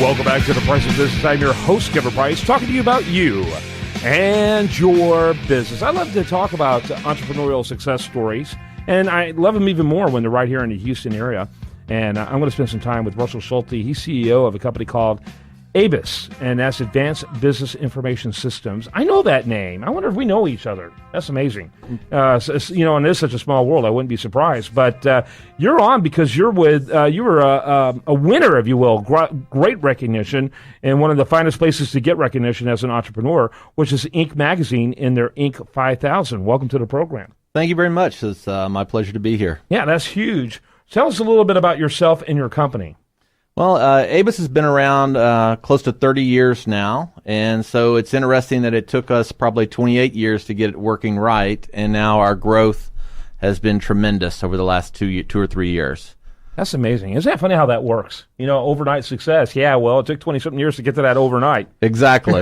Welcome back to The Price of Business. I'm your host, Kevin Price, talking to you about you and your business. I love to talk about entrepreneurial success stories, and I love them even more when they're right here in the Houston area. And I'm going to spend some time with Russell Schulte. He's CEO of a company called ABIS, and that's Advanced Business Information Systems. I know that name. I wonder if we know each other. That's amazing. And it's such a small world, I wouldn't be surprised. But you're on because you're with, you were a winner, if you will, great recognition, and one of the finest places to get recognition as an entrepreneur, which is Inc. magazine in their Inc. 5000. Welcome to the program. Thank you very much. It's my pleasure to be here. Yeah, that's huge. Tell us a little bit about yourself and your company. Well, ABIS has been around close to 30 years now, and so it's interesting that it took us probably 28 years to get it working right, and now our growth has been tremendous over the last two or 3 years. That's amazing. Isn't that funny how that works? You know, overnight success. Yeah, well, it took 20-something years to get to that overnight. Exactly.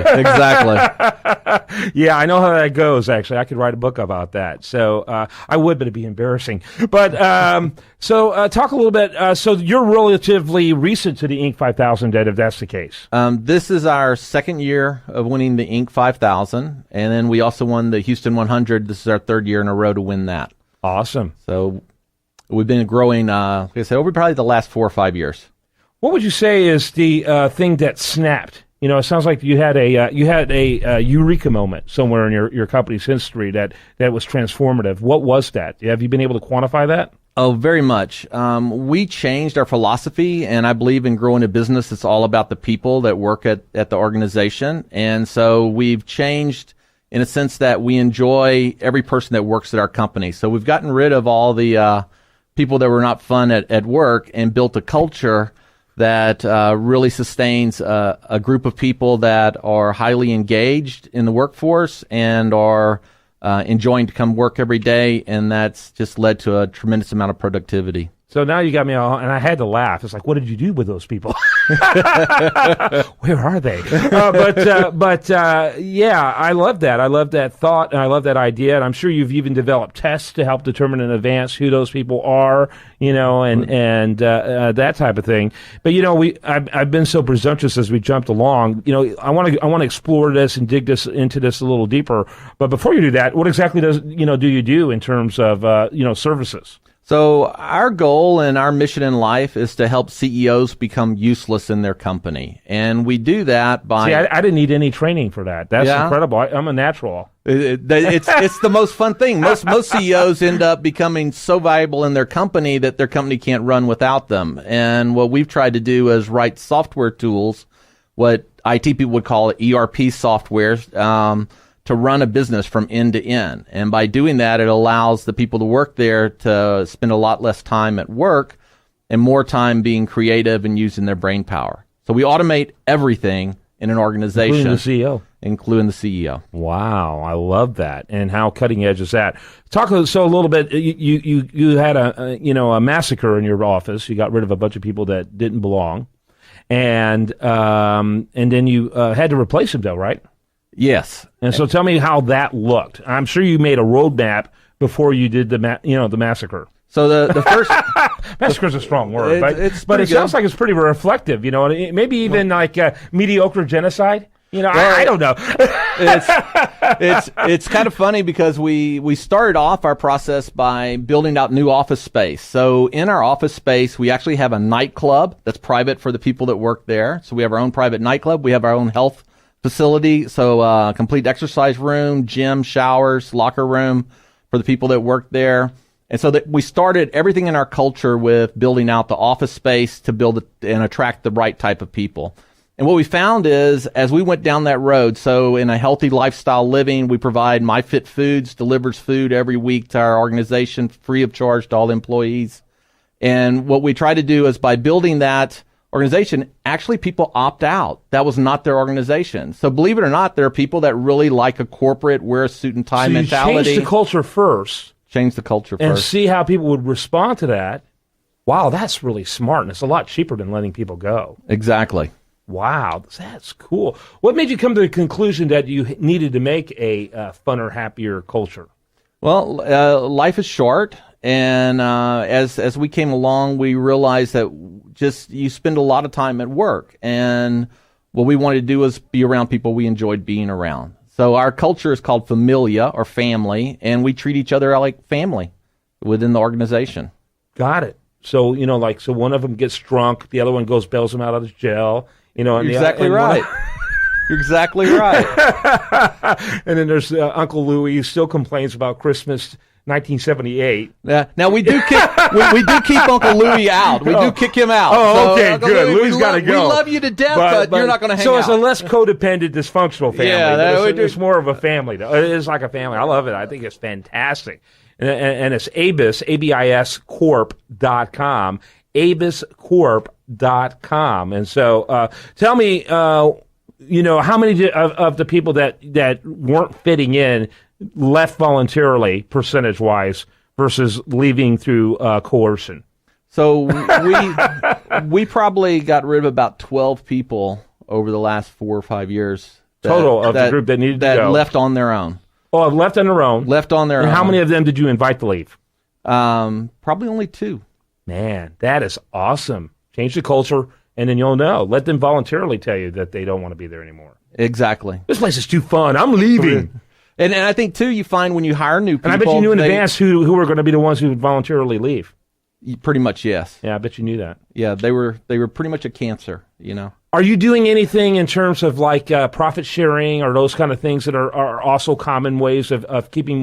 Yeah, I know how that goes, actually. I could write a book about that. So I would, but it'd be embarrassing. But talk a little bit. So you're relatively recent to the Inc. 5000, if that's the case. This is our second year of winning the Inc. 5000, and then we also won the Houston 100. This is our third year in a row to win that. Awesome. So we've been growing, like I said, over probably the last 4 or 5 years. What would you say is the thing that snapped? You know, it sounds like you had a eureka moment somewhere in your company's history that was transformative. What was that? Have you been able to quantify that? Oh, very much. We changed our philosophy, and I believe in growing a business, it's all about the people that work at the organization. And so we've changed in a sense that we enjoy every person that works at our company. So we've gotten rid of all the people that were not fun at work and built a culture that really sustains a group of people that are highly engaged in the workforce and are enjoying to come work every day, and that's just led to a tremendous amount of productivity. So now you got me all, and I had to laugh. It's like, what did you do with those people? Where are they? Yeah, I love that. I love that thought, and I love that idea. And I'm sure you've even developed tests to help determine in advance who those people are, you know, and that type of thing. But you know, I've been so presumptuous as we jumped along. You know, I want to explore this and dig into this a little deeper. But before you do that, what exactly do you do in terms of services? So our goal and our mission in life is to help CEOs become useless in their company. And we do that by... See, I didn't need any training for that. That's incredible. I'm a natural. It's the most fun thing. Most CEOs end up becoming so valuable in their company that their company can't run without them. And what we've tried to do is write software tools, what IT people would call ERP software, to run a business from end to end. And by doing that, it allows the people to work there to spend a lot less time at work and more time being creative and using their brain power. So we automate everything in an organization. Including the CEO. Wow, I love that. And how cutting edge is that? Talk a little bit. You had a massacre in your office. You got rid of a bunch of people that didn't belong, and then you had to replace them, though, right? Yes. And so tell me how that looked. I'm sure you made a roadmap before you did the massacre. So the first massacre is a strong word, but it sounds like it's pretty reflective. You know, maybe even mediocre genocide. You know, I don't know. It's kind of funny because we started off our process by building out new office space. So in our office space, we actually have a nightclub that's private for the people that work there. So we have our own private nightclub. We have our own health facility, so complete exercise room, gym, showers, locker room for the people that work there. And so that we started everything in our culture with building out the office space to build and attract the right type of people. And what we found is, as we went down that road, so in a healthy lifestyle living, we provide MyFit Foods, delivers food every week to our organization, free of charge to all employees. And what we try to do is, by building that organization, actually people opt out. That was not their organization. So believe it or not, there are people that really like a corporate wear a suit and tie mentality. Change the culture first. Change the culture first. And see how people would respond to that. Wow, that's really smart, and it's a lot cheaper than letting people go. Exactly. Wow, that's cool. What made you come to the conclusion that you needed to make a funner, happier culture? Well, life is short, And as we came along, we realized that just you spend a lot of time at work, and what we wanted to do was be around people we enjoyed being around. So our culture is called familia, or family, and we treat each other like family within the organization. Got it. So, so one of them gets drunk, the other one goes, bails him out of his jail. And You're exactly right. You're exactly right. And then there's Uncle Louie, who still complains about Christmas 1978. Yeah. Now we do keep Uncle Louie out. We do kick him out. Oh, okay, good. Louie's got to go. We love you to death, but you're not going to hang out. So it's a less codependent, dysfunctional family. Yeah, it's more of a family. It is like a family. I love it. I think it's fantastic. And it's Abis, ABIS Corp.com, abiscorp.com. And so tell me, how many of the people that weren't fitting in left voluntarily, percentage-wise, versus leaving through coercion? So we probably got rid of about 12 people over the last 4 or 5 years. Total of the group that needed to go. That left on their own. Oh, left on their own. Left on their own. And how many of them did you invite to leave? Probably only 2. Man, that is awesome. Change the culture, and then you'll know. Let them voluntarily tell you that they don't want to be there anymore. Exactly. This place is too fun. I'm leaving. And I think, too, you find when you hire new people... And I bet you knew in advance who were going to be the ones who would voluntarily leave. Pretty much, yes. Yeah, I bet you knew that. Yeah, they were pretty much a cancer, Are you doing anything in terms of like profit sharing or those kind of things that are also common ways of keeping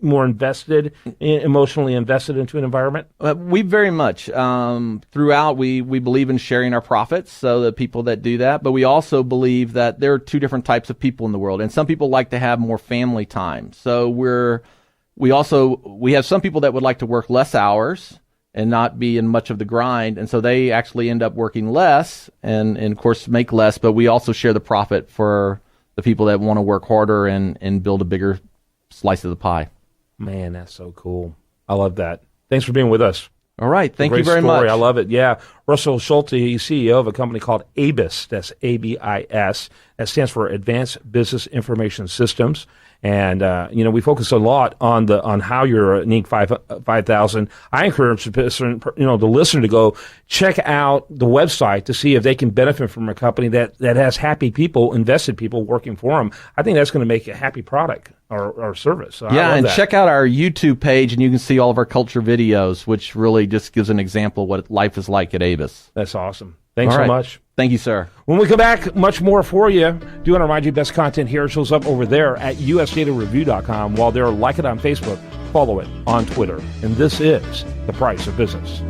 more invested, emotionally invested into an environment? We very much. Throughout, we believe in sharing our profits, so the people that do that. But we also believe that there are 2 different types of people in the world, and some people like to have more family time. So we have some people that would like to work less hours and not be in much of the grind, and so they actually end up working less and of course make less, but we also share the profit for the people that want to work harder and build a bigger slice of the pie. Man, that's so cool. I love that. Thanks for being with us. All right. Thank you very much. much. I love it. Yeah. Russell Schulte, he's CEO of a company called ABIS. That's ABIS. That stands for Advanced Business Information Systems. And, we focus a lot on how you're an Inc. 5000. I encourage the listener to go check out the website to see if they can benefit from a company that has happy people, invested people working for them. I think that's going to make a happy product or service. So yeah, and check out our YouTube page, and you can see all of our culture videos, which really just gives an example of what life is like at Avis. That's awesome. Thanks so much. Thank you, sir. When we come back, much more for you. Do want to remind you, best content here shows up over there at usdatareview.com. While there, like it on Facebook, follow it on Twitter. And this is The Price of Business.